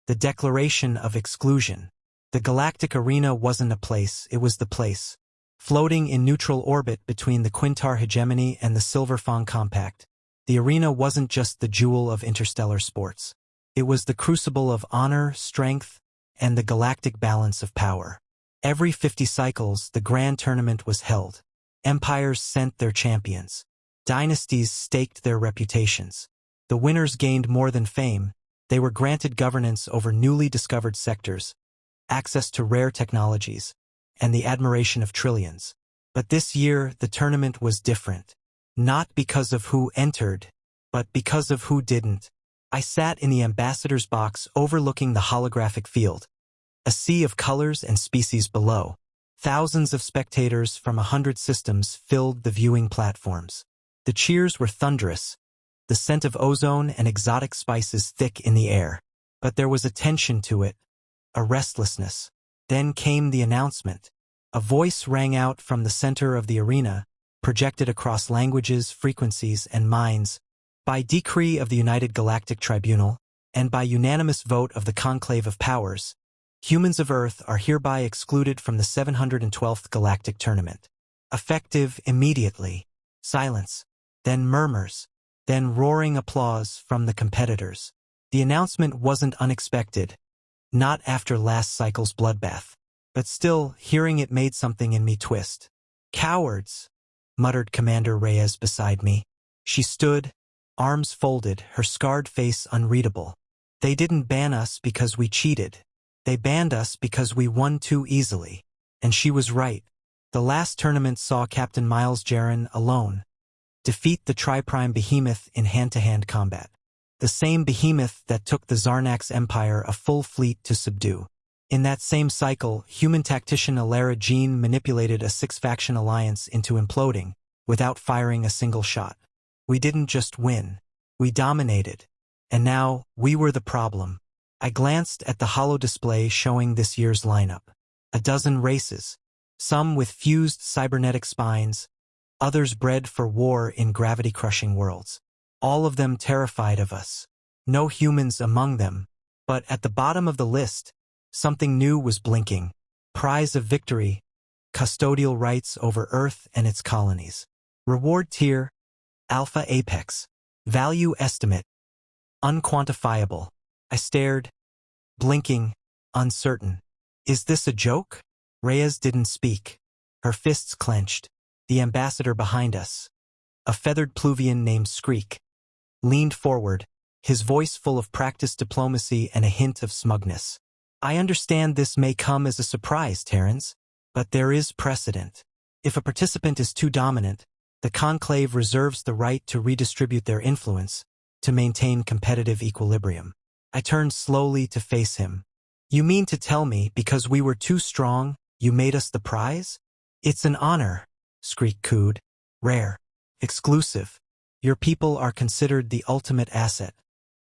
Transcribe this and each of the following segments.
The declaration of exclusion. The galactic arena wasn't a place, it was the place. Floating in neutral orbit between the Quintar hegemony and the Silver Fang Compact, the arena wasn't just the jewel of interstellar sports. It was the crucible of honor, strength, and the galactic balance of power. Every 50 cycles, the grand tournament was held. Empires sent their champions. Dynasties staked their reputations. The winners gained more than fame. They were granted governance over newly discovered sectors, access to rare technologies, and the admiration of trillions. But this year, the tournament was different. Not because of who entered, but because of who didn't. I sat in the ambassador's box overlooking the holographic field, a sea of colors and species below. Thousands of spectators from 100 systems filled the viewing platforms. The cheers were thunderous, the scent of ozone and exotic spices thick in the air. But there was a tension to it, a restlessness. Then came the announcement. A voice rang out from the center of the arena, projected across languages, frequencies, and minds. By decree of the United Galactic Tribunal, and by unanimous vote of the Conclave of Powers, humans of Earth are hereby excluded from the 712th Galactic Tournament. Effective immediately. Silence. Then murmurs. Then roaring applause from the competitors. The announcement wasn't unexpected. Not after last cycle's bloodbath. But still, hearing it made something in me twist. "Cowards," muttered Commander Reyes beside me. She stood, arms folded, her scarred face unreadable. "They didn't ban us because we cheated. They banned us because we won too easily." And she was right. The last tournament saw Captain Miles Jaron alone defeat the Tri-Prime Behemoth in hand-to-hand combat. The same behemoth that took the Zarnax Empire a full fleet to subdue. In that same cycle, human tactician Alara Jean manipulated a 6-faction alliance into imploding, without firing a single shot. We didn't just win. We dominated. And now, we were the problem. I glanced at the holo display showing this year's lineup. A dozen races. Some with fused cybernetic spines, others bred for war in gravity-crushing worlds. All of them terrified of us. No humans among them. But at the bottom of the list, something new was blinking. Prize of victory. Custodial rights over Earth and its colonies. Reward tier. Alpha Apex. Value estimate. Unquantifiable. I stared, blinking, uncertain. Is this a joke? Reyes didn't speak. Her fists clenched. The ambassador behind us, a feathered Pluvian named Skreek, leaned forward, his voice full of practiced diplomacy and a hint of smugness. "I understand this may come as a surprise, Terrans, but there is precedent. If a participant is too dominant, the Conclave reserves the right to redistribute their influence to maintain competitive equilibrium." I turned slowly to face him. "You mean to tell me because we were too strong, you made us the prize?" "It's an honor," Skreek cooed. "Rare. Exclusive. Your people are considered the ultimate asset.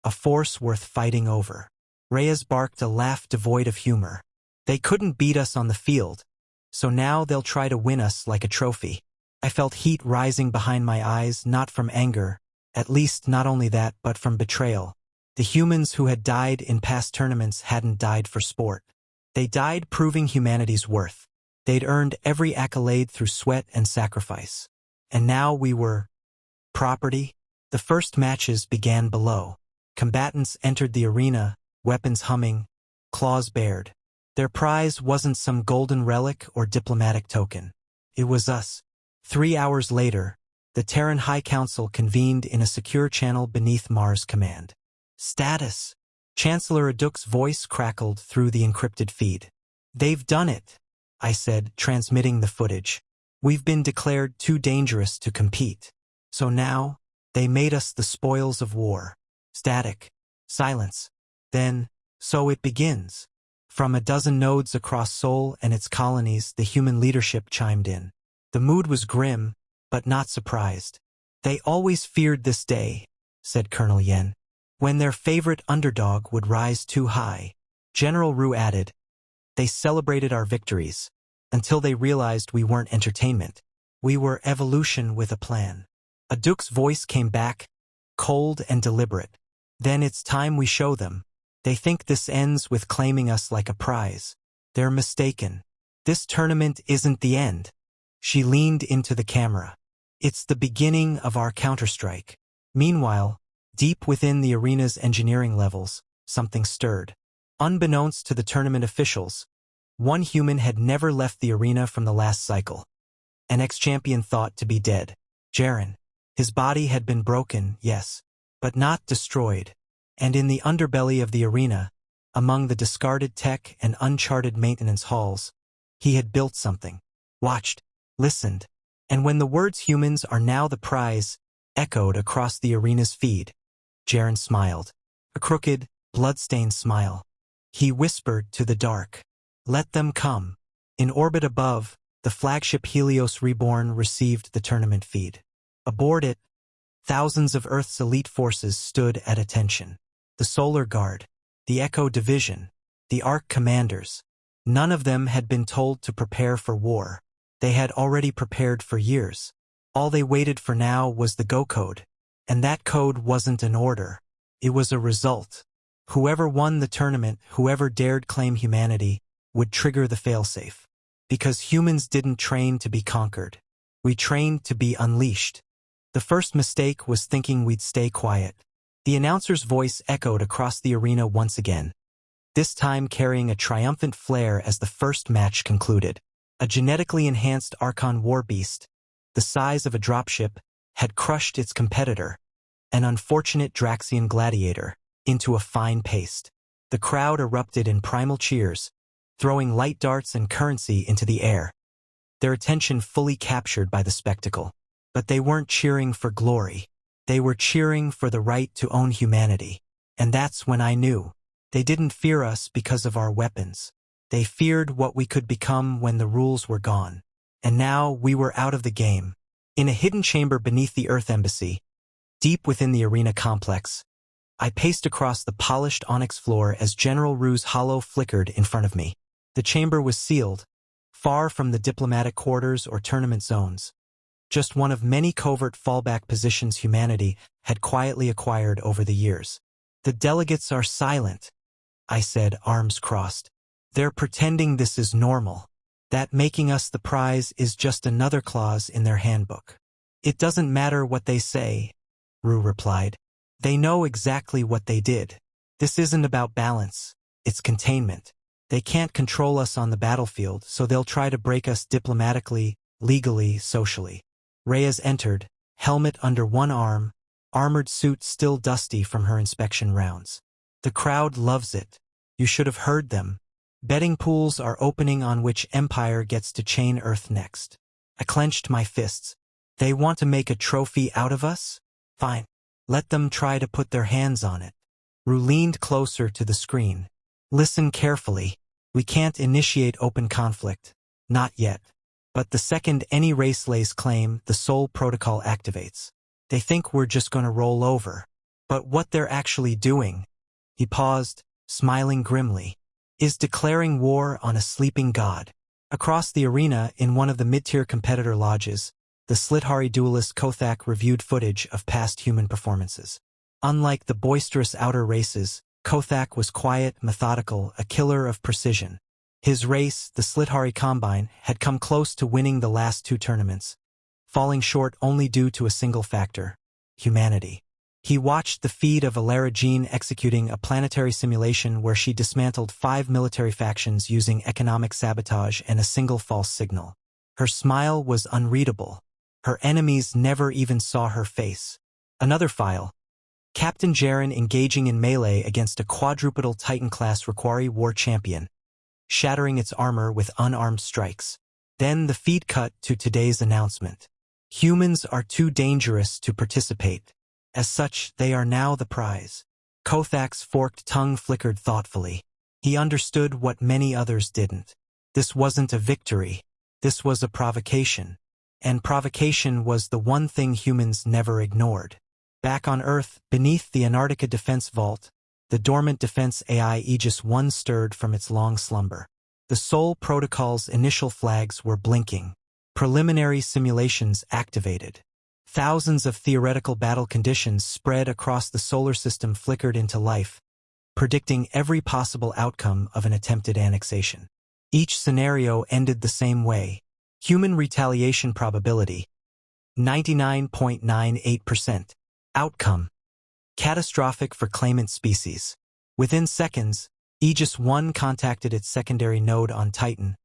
A force worth fighting over." Reyes barked a laugh devoid of humor. "They couldn't beat us on the field, so now they'll try to win us like a trophy." I felt heat rising behind my eyes, not from anger, at least not only that, but from betrayal. The humans who had died in past tournaments hadn't died for sport. They died proving humanity's worth. They'd earned every accolade through sweat and sacrifice. And now we were property. The first matches began below. Combatants entered the arena, weapons humming, claws bared. Their prize wasn't some golden relic or diplomatic token. It was us. 3 hours later, the Terran High Council convened in a secure channel beneath Mars Command. "Status." Chancellor Aduk's voice crackled through the encrypted feed. "They've done it," I said, transmitting the footage. "We've been declared too dangerous to compete. So now, they made us the spoils of war." Static. Silence. Then, "So it begins." From a dozen nodes across Sol and its colonies, the human leadership chimed in. The mood was grim, but not surprised. "They always feared this day," said Colonel Yen, "when their favorite underdog would rise too high." General Ru added, "They celebrated our victories, until they realized we weren't entertainment. We were evolution with a plan." Aduk's voice came back, cold and deliberate. "Then it's time we show them." They think this ends with claiming us like a prize. They're mistaken. This tournament isn't the end. She leaned into the camera. It's the beginning of our counterstrike. Meanwhile, deep within the arena's engineering levels, something stirred. Unbeknownst to the tournament officials, one human had never left the arena from the last cycle. An ex-champion thought to be dead. Jaren. His body had been broken, yes, but not destroyed. And in the underbelly of the arena, among the discarded tech and uncharted maintenance halls, he had built something. Watched, listened, and when the words "humans are now the prize" echoed across the arena's feed, Jaren smiled. A crooked, blood-stained smile. He whispered to the dark, "Let them come." In orbit above, the flagship Helios Reborn received the tournament feed. Aboard it, thousands of Earth's elite forces stood at attention. The Solar Guard, the Echo Division, the Ark Commanders. None of them had been told to prepare for war. They had already prepared for years. All they waited for now was the go code. And that code wasn't an order. It was a result. Whoever won the tournament, whoever dared claim humanity, would trigger the failsafe. Because humans didn't train to be conquered. We trained to be unleashed. The first mistake was thinking we'd stay quiet. The announcer's voice echoed across the arena once again, this time carrying a triumphant flair as the first match concluded. A genetically enhanced Archon war beast, the size of a dropship, had crushed its competitor, an unfortunate Draxian gladiator, into a fine paste. The crowd erupted in primal cheers, throwing light darts and currency into the air, their attention fully captured by the spectacle. But they weren't cheering for glory. They were cheering for the right to own humanity. And that's when I knew. They didn't fear us because of our weapons. They feared what we could become when the rules were gone. And now we were out of the game. In a hidden chamber beneath the Earth Embassy, deep within the arena complex, I paced across the polished onyx floor as General Rue's hollow flickered in front of me. The chamber was sealed, far from the diplomatic quarters or tournament zones. Just one of many covert fallback positions humanity had quietly acquired over the years. The delegates are silent, I said, arms crossed. They're pretending this is normal. That making us the prize is just another clause in their handbook. It doesn't matter what they say, Rue replied. They know exactly what they did. This isn't about balance, it's containment. They can't control us on the battlefield, so they'll try to break us diplomatically, legally, socially. Reyes entered, helmet under one arm, armored suit still dusty from her inspection rounds. The crowd loves it. You should have heard them. Betting pools are opening on which empire gets to chain Earth next. I clenched my fists. They want to make a trophy out of us? Fine. Let them try to put their hands on it. Rue leaned closer to the screen. Listen carefully. We can't initiate open conflict. Not yet. But the second any race lays claim, the Soul Protocol activates. They think we're just going to roll over. But what they're actually doing, he paused, smiling grimly, is declaring war on a sleeping god. Across the arena, in one of the mid-tier competitor lodges, the Slithari duelist Kothak reviewed footage of past human performances. Unlike the boisterous outer races, Kothak was quiet, methodical, a killer of precision. His race, the Slithari Combine, had come close to winning the last two tournaments, falling short only due to a single factor: humanity. He watched the feed of Alara Jean executing a planetary simulation where she dismantled 5 military factions using economic sabotage and a single false signal. Her smile was unreadable. Her enemies never even saw her face. Another file: Captain Jaren engaging in melee against a quadrupedal Titan-class Requari war champion, shattering its armor with unarmed strikes. Then the feed cut to today's announcement. Humans are too dangerous to participate. As such, they are now the prize. Kothak's forked tongue flickered thoughtfully. He understood what many others didn't. This wasn't a victory. This was a provocation. And provocation was the one thing humans never ignored. Back on Earth, beneath the Antarctica Defense Vault, the dormant defense AI Aegis 1 stirred from its long slumber. The Soul Protocol's initial flags were blinking. Preliminary simulations activated. Thousands of theoretical battle conditions spread across the solar system flickered into life, predicting every possible outcome of an attempted annexation. Each scenario ended the same way. Human retaliation probability, 99.98%. Outcome, catastrophic for claimant species. Within seconds, Aegis 1 contacted its secondary node on Titan,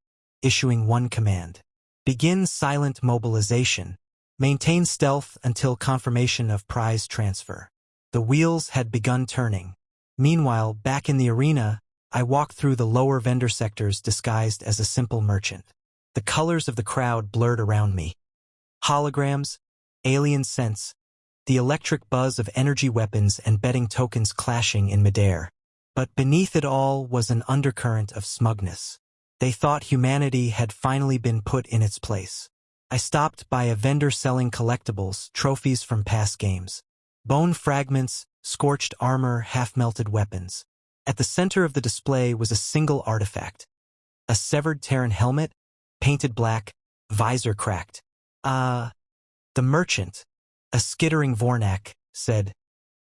issuing one command. Begin silent mobilization. Maintain stealth until confirmation of prize transfer. The wheels had begun turning. Meanwhile, back in the arena, I walked through the lower vendor sectors disguised as a simple merchant. The colors of the crowd blurred around me. Holograms, alien scents, the electric buzz of energy weapons and betting tokens clashing in midair. But beneath it all was an undercurrent of smugness. They thought humanity had finally been put in its place. I stopped by a vendor selling collectibles, trophies from past games. Bone fragments, scorched armor, half-melted weapons. At the center of the display was a single artifact. A severed Terran helmet, painted black, visor cracked. The merchant, a skittering Vornak, said,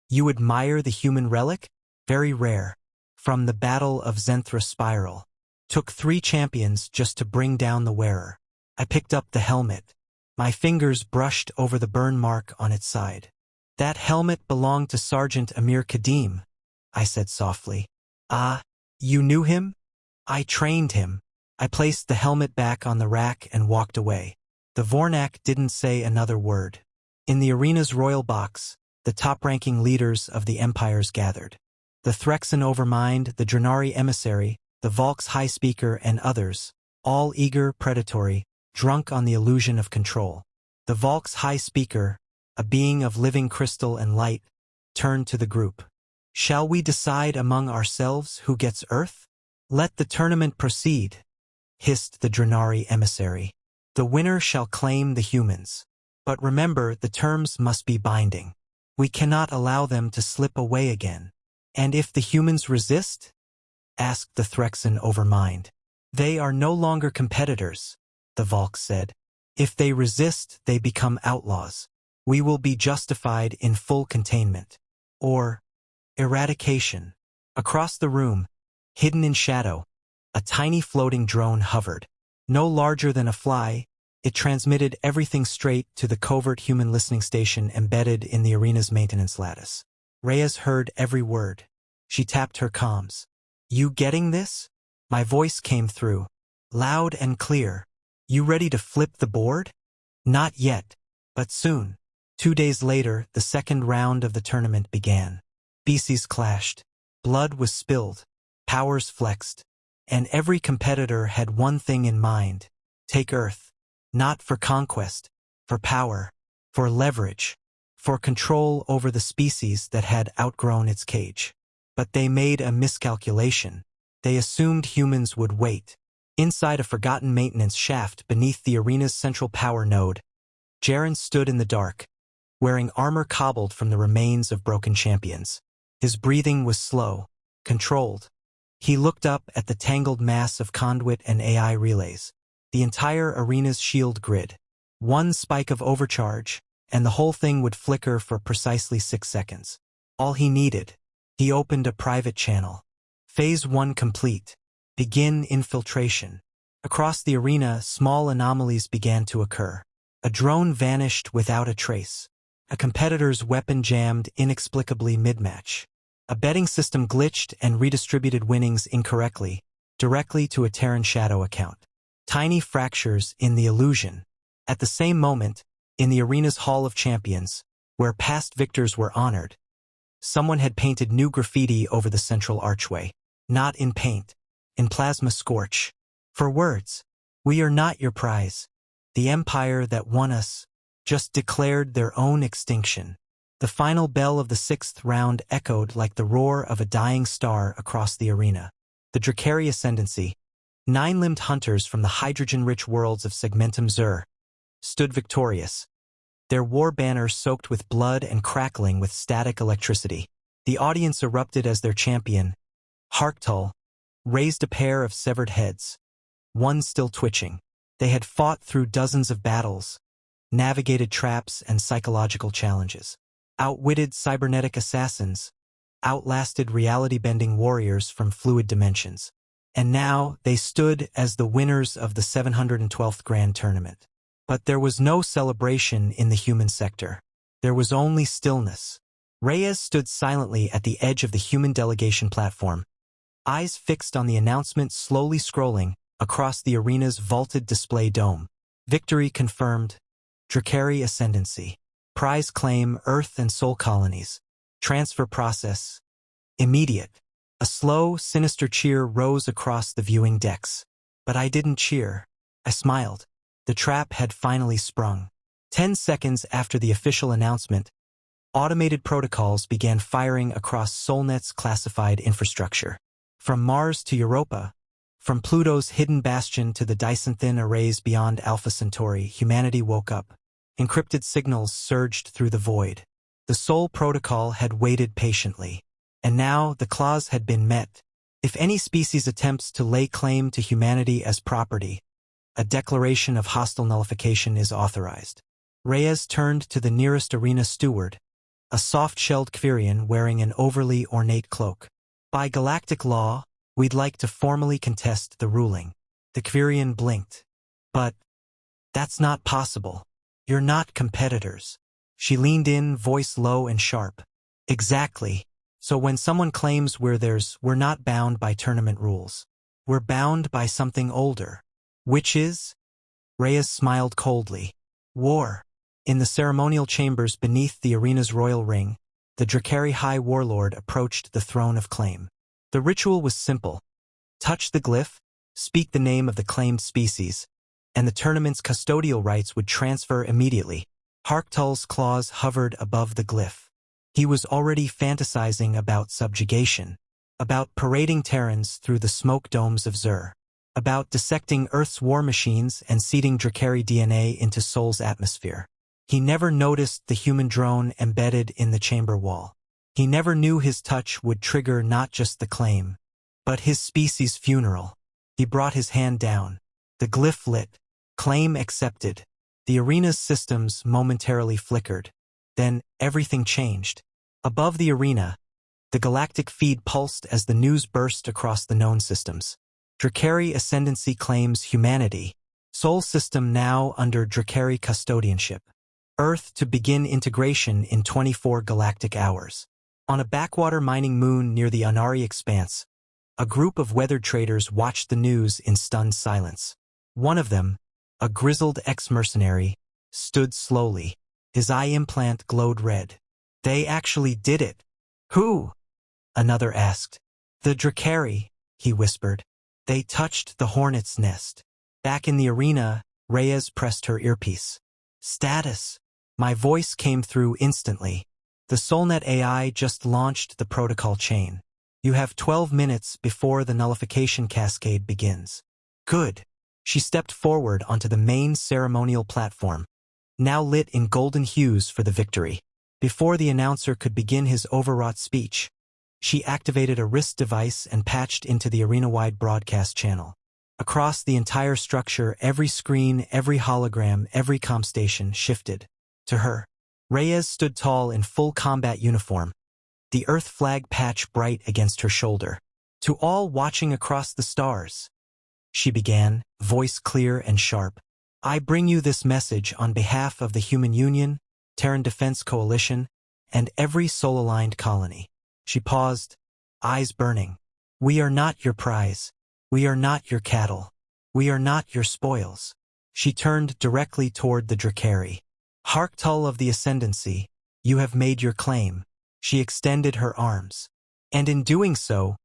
"You admire the human relic? Very rare. From the Battle of Zenthra Spiral. Took 3 champions just to bring down the wearer." I picked up the helmet. My fingers brushed over the burn mark on its side. "That helmet belonged to Sergeant Amir Kadim," I said softly. "Ah, you knew him?" "I trained him." I placed the helmet back on the rack and walked away. The Vornak didn't say another word. In the arena's royal box, the top-ranking leaders of the empires gathered. The Threxan Overmind, the Drenari Emissary, the Valk's High Speaker, and others, all eager, predatory, drunk on the illusion of control. The Valk's High Speaker, a being of living crystal and light, turned to the group. "Shall we decide among ourselves who gets Earth?" "Let the tournament proceed," hissed the Drenari Emissary. "The winner shall claim the humans. But remember, the terms must be binding. We cannot allow them to slip away again." "And if the humans resist?" asked the Threxan Overmind. "They are no longer competitors," the Valk said. "If they resist, they become outlaws. We will be justified in full containment. Or eradication." Across the room, hidden in shadow, a tiny floating drone hovered. No larger than a fly, it transmitted everything straight to the covert human listening station embedded in the arena's maintenance lattice. Reyes heard every word. She tapped her comms. "You getting this?" My voice came through, loud and clear. "You ready to flip the board?" "Not yet, but soon." 2 days later, the second round of the tournament began. Species clashed. Blood was spilled. Powers flexed. And every competitor had one thing in mind: take Earth. Not for conquest, for power, for leverage, for control over the species that had outgrown its cage. But they made a miscalculation. They assumed humans would wait. Inside a forgotten maintenance shaft beneath the arena's central power node, Jaren stood in the dark, wearing armor cobbled from the remains of broken champions. His breathing was slow, controlled. He looked up at the tangled mass of conduit and AI relays, the entire arena's shield grid. One spike of overcharge, and the whole thing would flicker for precisely 6 seconds. All he needed. He opened a private channel. Phase 1 complete. Begin infiltration. Across the arena, small anomalies began to occur. A drone vanished without a trace. A competitor's weapon jammed inexplicably mid-match. A betting system glitched and redistributed winnings incorrectly, directly to a Terran Shadow account. Tiny fractures in the illusion. At the same moment, in the arena's Hall of Champions, where past victors were honored, someone had painted new graffiti over the central archway. Not in paint, in plasma scorch. For words, "We are not your prize. The empire that won us just declared their own extinction." The final bell of the 6th round echoed like the roar of a dying star across the arena. The Drakari Ascendancy, 9-limbed hunters from the hydrogen-rich worlds of Segmentum Zur, stood victorious, their war banners soaked with blood and crackling with static electricity. The audience erupted as their champion, Harktul, raised a pair of severed heads, one still twitching. They had fought through dozens of battles, navigated traps and psychological challenges, outwitted cybernetic assassins, outlasted reality-bending warriors from fluid dimensions. And now they stood as the winners of the 712th Grand Tournament. But there was no celebration in the human sector. There was only stillness. Reyes stood silently at the edge of the human delegation platform, eyes fixed on the announcement slowly scrolling across the arena's vaulted display dome. Victory confirmed. Drakari Ascendancy. Prize claim Earth and Soul colonies. Transfer process immediate. A slow, sinister cheer rose across the viewing decks. But I didn't cheer. I smiled. The trap had finally sprung. 10 seconds after the official announcement, automated protocols began firing across Solnet's classified infrastructure. From Mars to Europa, from Pluto's hidden bastion to the Dysenthin arrays beyond Alpha Centauri, humanity woke up. Encrypted signals surged through the void. The Sol protocol had waited patiently. And now the clause had been met. If any species attempts to lay claim to humanity as property, a declaration of hostile nullification is authorized. Reyes turned to the nearest arena steward, a soft-shelled Quirion wearing an overly ornate cloak. By galactic law, we'd like to formally contest the ruling. The Quirion blinked. But that's not possible. You're not competitors. She leaned in, voice low and sharp. Exactly. So when someone claims we're not bound by tournament rules. We're bound by something older. Which is? Reyes smiled coldly. War. In the ceremonial chambers beneath the arena's royal ring, the Drakari High Warlord approached the throne of claim. The ritual was simple. Touch the glyph, speak the name of the claimed species, and the tournament's custodial rights would transfer immediately. Harktul's claws hovered above the glyph. He was already fantasizing about subjugation, about parading Terrans through the smoke domes of Zur, about dissecting Earth's war machines and seeding Drakari DNA into Sol's atmosphere. He never noticed the human drone embedded in the chamber wall. He never knew his touch would trigger not just the claim, but his species' funeral. He brought his hand down. The glyph lit. Claim accepted. The arena's systems momentarily flickered. Then everything changed. Above the arena, the galactic feed pulsed as the news burst across the known systems. Drakari Ascendancy claims humanity. Sol system now under Drakari custodianship. Earth to begin integration in 24 galactic hours. On a backwater mining moon near the Anari Expanse, a group of weathered traders watched the news in stunned silence. One of them, a grizzled ex-mercenary, stood slowly. His eye implant glowed red. They actually did it. Who? Another asked. The Drakari, he whispered. They touched the hornet's nest. Back in the arena, Reyes pressed her earpiece. Status. My voice came through instantly. The Solnet AI just launched the protocol chain. You have 12 minutes before the nullification cascade begins. Good. She stepped forward onto the main ceremonial platform, now lit in golden hues for the victory. Before the announcer could begin his overwrought speech, she activated a wrist device and patched into the arena-wide broadcast channel. Across the entire structure, every screen, every hologram, every comm station shifted to her. Reyes stood tall in full combat uniform, the Earth flag patch bright against her shoulder. To all watching across the stars, she began, voice clear and sharp. I bring you this message on behalf of the Human Union, Terran Defense Coalition, and every Sol-aligned colony. She paused, eyes burning. We are not your prize. We are not your cattle. We are not your spoils. She turned directly toward the Drakari. Harktul of the Ascendancy, you have made your claim. She extended her arms. And in doing so,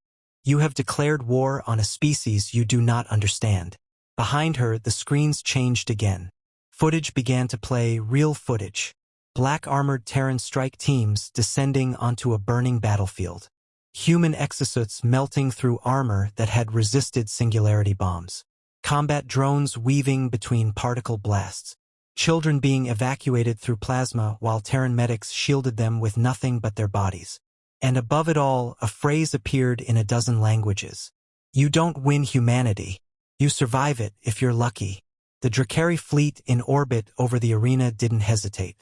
you have declared war on a species you do not understand. Behind her, the screens changed again. Footage began to play, real footage. Black-armored Terran strike teams descending onto a burning battlefield. Human exosuits melting through armor that had resisted singularity bombs. Combat drones weaving between particle blasts. Children being evacuated through plasma while Terran medics shielded them with nothing but their bodies. And above it all, a phrase appeared in a dozen languages. You don't win humanity. You survive it if you're lucky. The Drakari fleet in orbit over the arena didn't hesitate.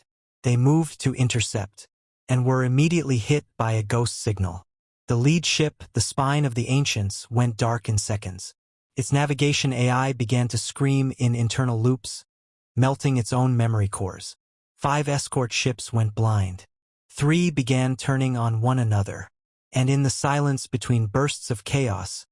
They moved to intercept. and were immediately hit by a ghost signal. The lead ship, the Spine of the Ancients, went dark in seconds. Its navigation AI began to scream in internal loops, melting its own memory cores. 5 escort ships went blind. 3 began turning on one another. And in the silence between bursts of chaos,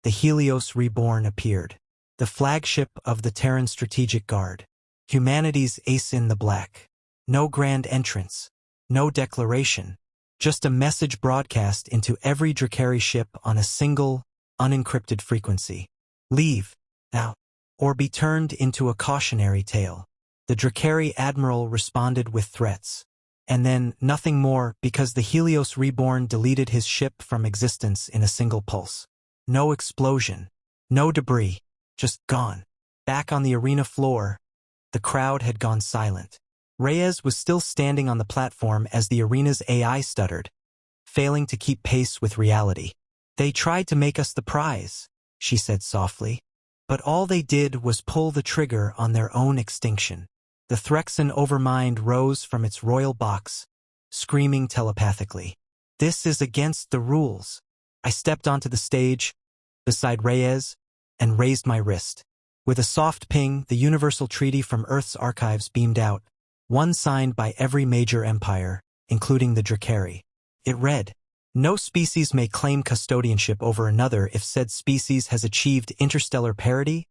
the Helios Reborn appeared. The flagship of the Terran Strategic Guard. Humanity's ace in the black. No grand entrance. No declaration. Just a message broadcast into every Drakari ship on a single, unencrypted frequency. Leave, now, or be turned into a cautionary tale. The Drakari Admiral responded with threats. And then nothing more, because the Helios Reborn deleted his ship from existence in a single pulse. No explosion. No debris. Just gone. Back on the arena floor, the crowd had gone silent. Reyes was still standing on the platform as the arena's AI stuttered, failing to keep pace with reality. "They tried to make us the prize," she said softly. "But all they did was pull the trigger on their own extinction." The Threxan Overmind rose from its royal box, screaming telepathically. "This is against the rules." I stepped onto the stage, beside Reyes, and raised my wrist. With a soft ping, the Universal Treaty from Earth's archives beamed out, one signed by every major empire, including the Drakari. It read, "No species may claim custodianship over another if said species has achieved interstellar parity,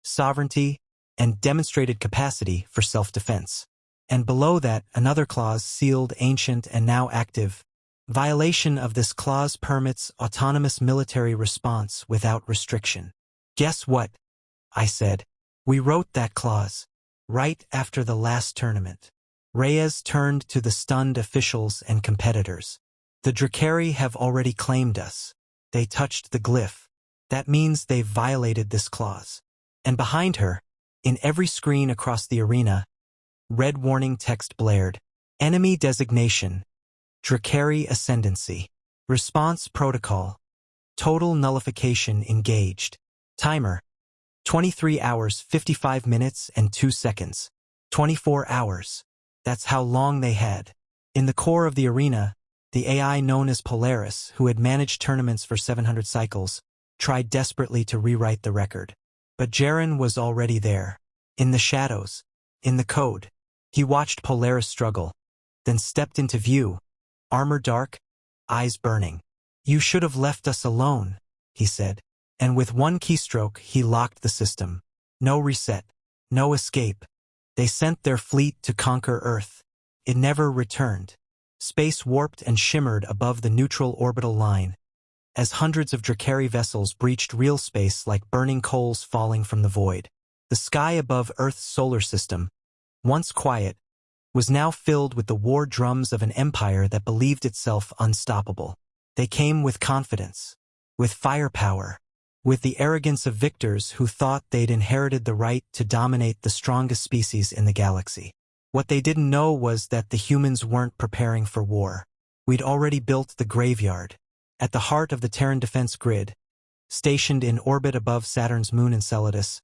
sovereignty, and demonstrated capacity for self-defense." And below that, another clause sealed, ancient and now active. Violation of this clause permits autonomous military response without restriction. "Guess what?" I said. "We wrote that clause right after the last tournament." Reyes turned to the stunned officials and competitors. "The Drakari have already claimed us. They touched the glyph. That means they've violated this clause." And behind her, in every screen across the arena, red warning text blared. "Enemy designation. Drakari ascendancy. Response protocol. Total nullification engaged. Timer. 23 hours 55 minutes and 2 seconds. 24 hours. That's how long they had. In the core of the arena, the AI known as Polaris, who had managed tournaments for 700 cycles, tried desperately to rewrite the record. But Jaren was already there. In the shadows. In the code. He watched Polaris struggle, then stepped into view, armor dark, eyes burning. "You should have left us alone," he said. And with one keystroke, he locked the system. No reset. No escape. They sent their fleet to conquer Earth. It never returned. Space warped and shimmered above the neutral orbital line, as hundreds of Drakari vessels breached real space like burning coals falling from the void. The sky above Earth's solar system, once quiet, was now filled with the war drums of an empire that believed itself unstoppable. They came with confidence, with firepower, with the arrogance of victors who thought they'd inherited the right to dominate the strongest species in the galaxy. What they didn't know was that the humans weren't preparing for war. We'd already built the graveyard. At the heart of the Terran defense grid, stationed in orbit above Saturn's moon Enceladus,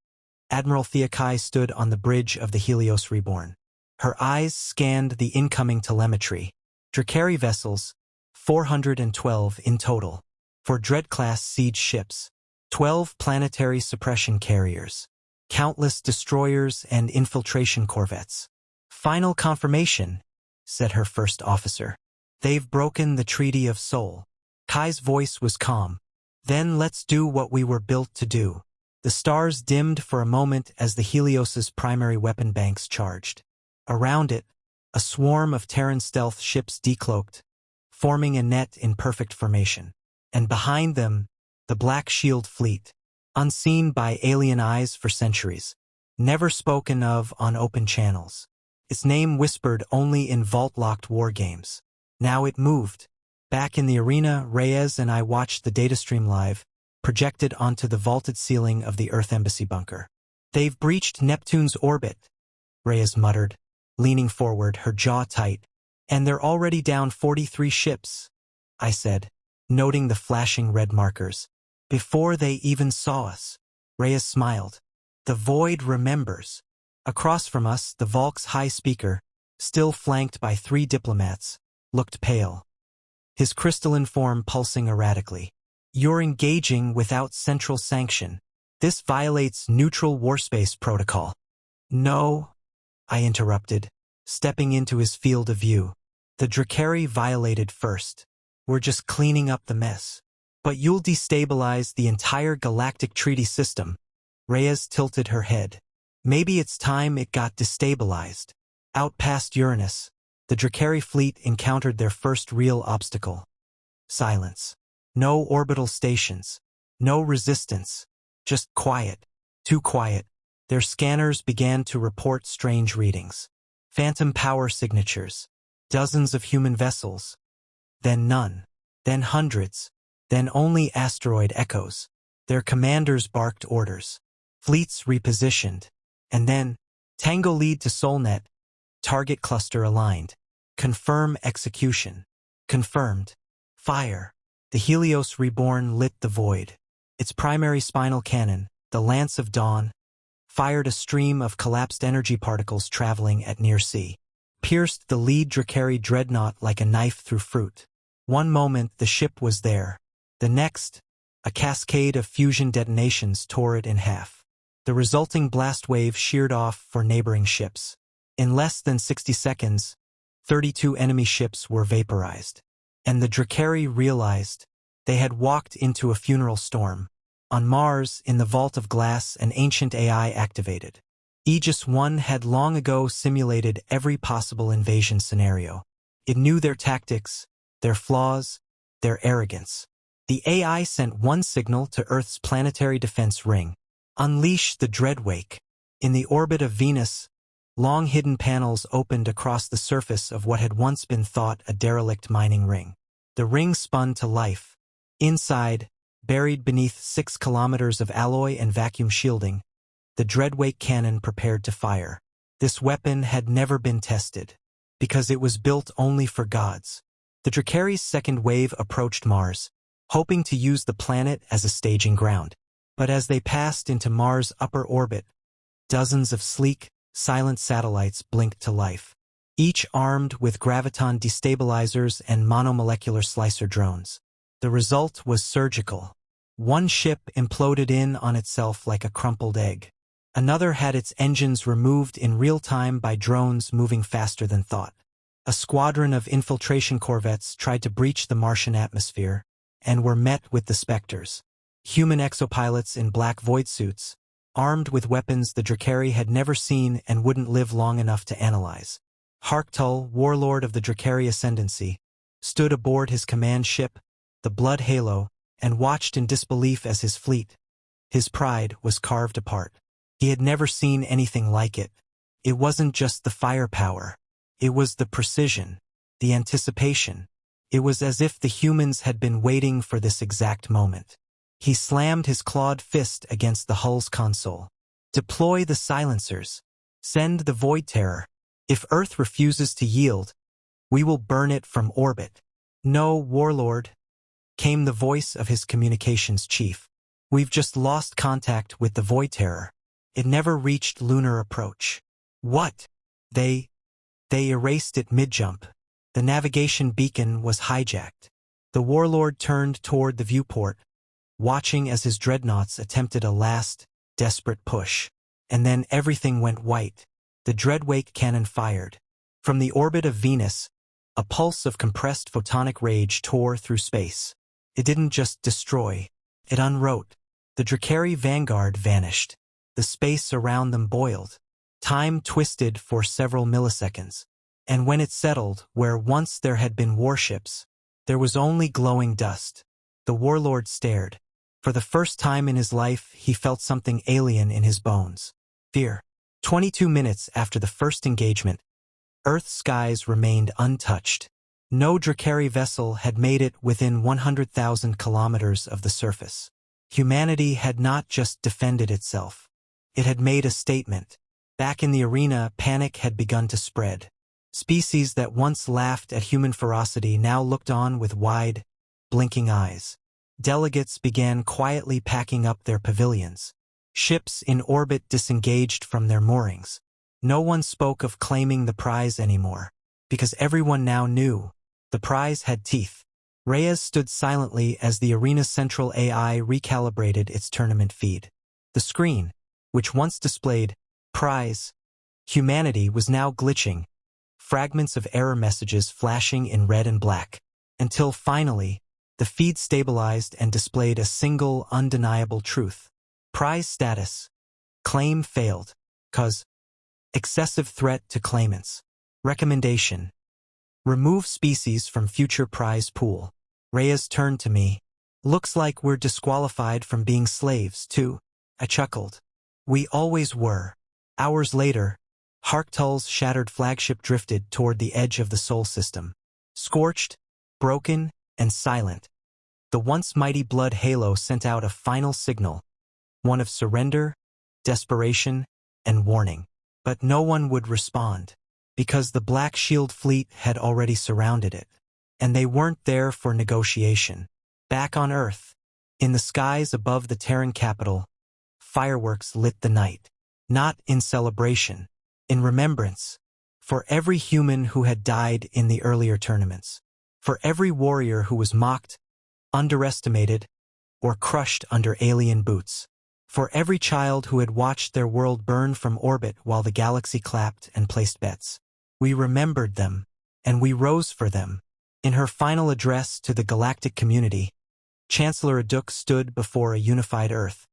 Admiral Theokai stood on the bridge of the Helios Reborn. Her eyes scanned the incoming telemetry. Drakari vessels, 412 in total. 4 Dread-class siege ships. 12 planetary suppression carriers. Countless destroyers and infiltration corvettes. "Final confirmation," said her first officer. "They've broken the Treaty of Soul." Kai's voice was calm. "Then let's do what we were built to do." The stars dimmed for a moment as the Helios's primary weapon banks charged. Around it, a swarm of Terran stealth ships decloaked, forming a net in perfect formation. And behind them, the Black Shield fleet, unseen by alien eyes for centuries, never spoken of on open channels. Its name whispered only in vault-locked war games. Now it moved. Back in the arena, Reyes and I watched the datastream live, projected onto the vaulted ceiling of the Earth Embassy bunker. "They've breached Neptune's orbit," Reyes muttered, leaning forward, her jaw tight. "And they're already down 43 ships," I said, noting the flashing red markers. "Before they even saw us." Reyes smiled. "The Void remembers." Across from us, the Valk's high speaker, still flanked by 3 diplomats, looked pale, his crystalline form pulsing erratically. "You're engaging without central sanction. This violates neutral warspace protocol." "No," I interrupted, stepping into his field of view. "The Drakari violated first. We're just cleaning up the mess. But you'll destabilize the entire galactic treaty system." Reyes tilted her head. "Maybe it's time it got destabilized." Out past Uranus, the Drakari fleet encountered their first real obstacle. Silence. No orbital stations. No resistance. Just quiet. Too quiet. Their scanners began to report strange readings. Phantom power signatures. Dozens of human vessels. Then none. Then hundreds. Then only asteroid echoes. Their commanders barked orders. Fleets repositioned. And then, Tango lead to Solnet. Target cluster aligned. Confirm execution. Confirmed. Fire. The Helios Reborn lit the void. Its primary spinal cannon, the Lance of Dawn, fired a stream of collapsed energy particles traveling at near sea. Pierced the lead Drakari dreadnought like a knife through fruit. One moment the ship was there. The next, a cascade of fusion detonations tore it in half. The resulting blast wave sheared off for neighboring ships. In less than 60 seconds, 32 enemy ships were vaporized. And the Drakari realized they had walked into a funeral storm. On Mars, in the Vault of Glass, an ancient AI activated. Aegis 1 had long ago simulated every possible invasion scenario. It knew their tactics, their flaws, their arrogance. The AI sent one signal to Earth's planetary defense ring. Unleash the Dreadwake. In the orbit of Venus, long hidden panels opened across the surface of what had once been thought a derelict mining ring. The ring spun to life. Inside, buried beneath 6 kilometers of alloy and vacuum shielding, the Dreadwake cannon prepared to fire. This weapon had never been tested, because it was built only for gods. The Drakari's second wave approached Mars, hoping to use the planet as a staging ground. But as they passed into Mars' upper orbit, dozens of sleek, silent satellites blinked to life, each armed with graviton destabilizers and monomolecular slicer drones. The result was surgical. One ship imploded in on itself like a crumpled egg. Another had its engines removed in real time by drones moving faster than thought. A squadron of infiltration corvettes tried to breach the Martian atmosphere, and were met with the Spectres. Human exopilots in black void suits, armed with weapons the Drakari had never seen and wouldn't live long enough to analyze. Harktul, warlord of the Drakari Ascendancy, stood aboard his command ship, the Blood Halo, and watched in disbelief as his fleet, his pride, was carved apart. He had never seen anything like it. It wasn't just the firepower. It was the precision, the anticipation. It was as if the humans had been waiting for this exact moment. He slammed his clawed fist against the hull's console. "Deploy the silencers. Send the Void Terror. If Earth refuses to yield, we will burn it from orbit." "No, Warlord," came the voice of his communications chief. "We've just lost contact with the Void Terror. It never reached lunar approach." "What?" They erased it mid-jump. The navigation beacon was hijacked. The Warlord turned toward the viewport, watching as his dreadnoughts attempted a last, desperate push. And then everything went white. The Dreadwake cannon fired. From the orbit of Venus, a pulse of compressed photonic rage tore through space. It didn't just destroy, it unwrote. The Drakari vanguard vanished. The space around them boiled. Time twisted for several milliseconds. And when it settled, where once there had been warships, there was only glowing dust. The Warlord stared. For the first time in his life, he felt something alien in his bones. Fear. 22 minutes after the first engagement, Earth's skies remained untouched. No Drakari vessel had made it within 100,000 kilometers of the surface. Humanity had not just defended itself. It had made a statement. Back in the arena, panic had begun to spread. Species that once laughed at human ferocity now looked on with wide, blinking eyes. Delegates began quietly packing up their pavilions. Ships in orbit disengaged from their moorings. No one spoke of claiming the prize anymore, because everyone now knew The prize had teeth. Reyes stood silently as the arena's central AI recalibrated its tournament feed. The screen, which once displayed prize humanity, was now glitching, fragments of error messages flashing in red and black, until finally, the feed stabilized and displayed a single undeniable truth. Prize status. Claim failed. Cause. Excessive threat to claimants. Recommendation. Remove species from future prize pool. Reyes turned to me. Looks like we're disqualified from being slaves, too. I chuckled. We always were. Hours later, Harktul's shattered flagship drifted toward the edge of the Sol system. Scorched, broken, and silent, the once mighty blood halo sent out a final signal, one of surrender, desperation, and warning. But no one would respond, because the Black Shield fleet had already surrounded it, and they weren't there for negotiation. Back on Earth, in the skies above the Terran capital, fireworks lit the night, not in celebration, in remembrance, for every human who had died in the earlier tournaments, for every warrior who was mocked, underestimated, or crushed under alien boots, for every child who had watched their world burn from orbit while the galaxy clapped and placed bets. We remembered them, and we rose for them. In her final address to the galactic community, Chancellor Aduk stood before a unified Earth.